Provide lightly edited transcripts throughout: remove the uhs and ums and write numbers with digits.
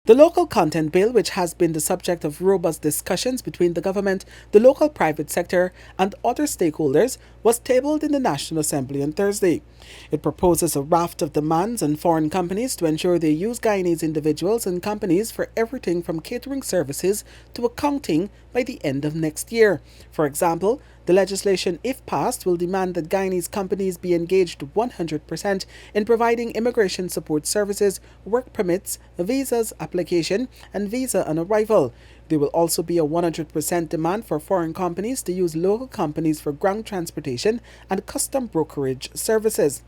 The local content bill, which has been the subject of robust discussions between the government, the local private sector, and other stakeholders, was tabled in the National Assembly on Thursday. It proposes a raft of demands on foreign companies to ensure they use Guyanese individuals and companies for everything from catering services to accounting by the end of next year. For example, the legislation, if passed, will demand that Guyanese companies be engaged 100% in providing immigration support services, work permits, visas application, and visa on arrival. There will also be a 100% demand for foreign companies to use local companies for ground transportation and custom brokerage services.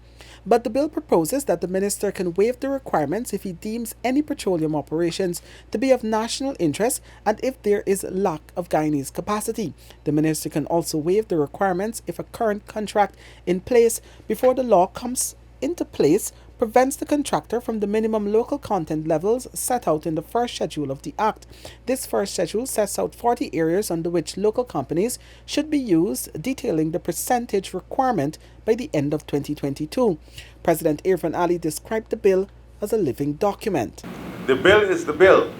But the bill proposes that the minister can waive the requirements if he deems any petroleum operations to be of national interest and if there is lack of Guyanese capacity. The minister can also waive the requirements if a current contract in place before the law comes into place prevents the contractor from the minimum local content levels set out in the first schedule of the Act. This first schedule sets out 40 areas under which local companies should be used, detailing the percentage requirement by the end of 2022. President Irfan Ali described the bill as a living document. The bill is the bill,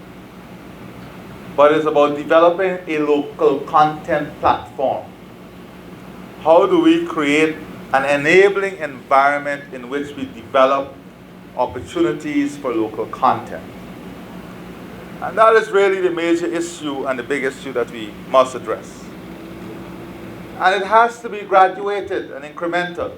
but it's about developing a local content platform. How do we create an enabling environment in which we develop opportunities for local content? And that is really the major issue and the big issue that we must address. And it has to be graduated and incremental.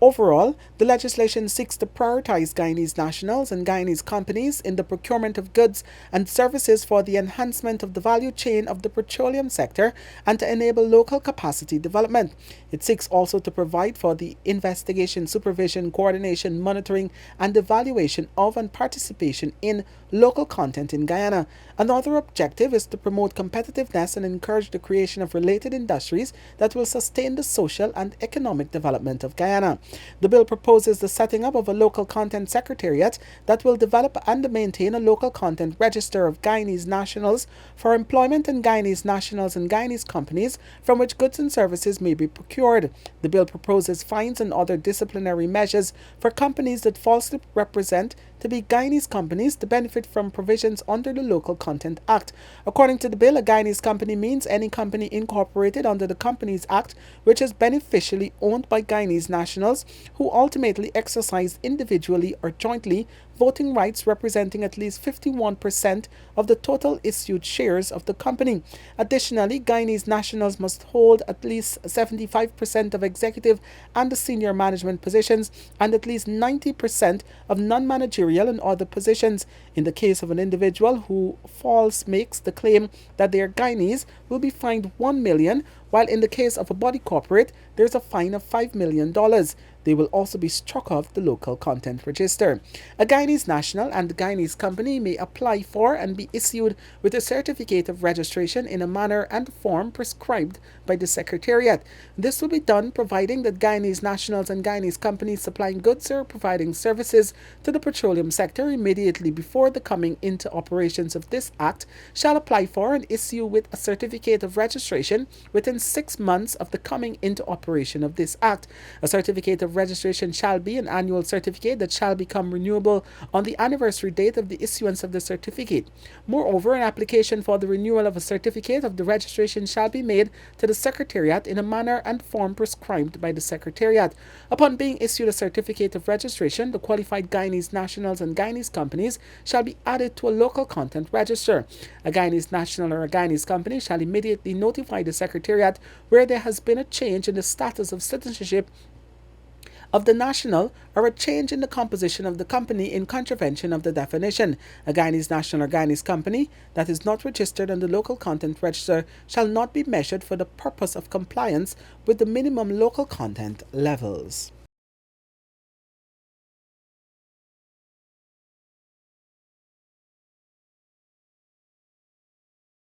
Overall, the legislation seeks to prioritize Guyanese nationals and Guyanese companies in the procurement of goods and services for the enhancement of the value chain of the petroleum sector and to enable local capacity development. It seeks also to provide for the investigation, supervision, coordination, monitoring, and evaluation of and participation in local content in Guyana. Another objective is to promote competitiveness and encourage the creation of related industries that will sustain the social and economic development of Guyana. The bill proposes the setting up of a local content secretariat that will develop and maintain a local content register of Guyanese nationals for employment in Guyanese nationals and Guyanese companies from which goods and services may be procured. The bill proposes fines and other disciplinary measures for companies that falsely represent to be Guyanese companies to benefit from provisions under the Local Content Act. According to the bill, a Guyanese company means any company incorporated under the Companies Act which is beneficially owned by Guyanese nationals who ultimately exercise individually or jointly voting rights representing at least 51% of the total issued shares of the company. Additionally, Guyanese nationals must hold at least 75% of executive and senior management positions and at least 90% of non-managerial and other positions. In the case of an individual who false makes the claim that they are Guyanese, will be fined $1 million, while in the case of a body corporate, there is a fine of $5 million. They will also be struck off the local content register. A Guyanese national and a Guyanese company may apply for and be issued with a certificate of registration in a manner and form prescribed by the Secretariat. This will be done providing that Guyanese nationals and Guyanese companies supplying goods or providing services to the petroleum sector immediately before the coming into operations of this Act shall apply for and issue with a certificate of registration within 6 months of the coming into operation of this Act. A certificate of registration shall be an annual certificate that shall become renewable on the anniversary date of the issuance of the certificate. Moreover, an application for the renewal of a certificate of the registration shall be made to the Secretariat in a manner and form prescribed by the Secretariat. Upon being issued a certificate of registration, the qualified Guyanese nationals and Guyanese companies shall be added to a local content register. A Guyanese national or a Guyanese company shall immediately notify the Secretariat where there has been a change in the status of citizenship of the national or a change in the composition of the company in contravention of the definition. A Guyanese national or Guyanese company that is not registered on the local content register shall not be measured for the purpose of compliance with the minimum local content levels.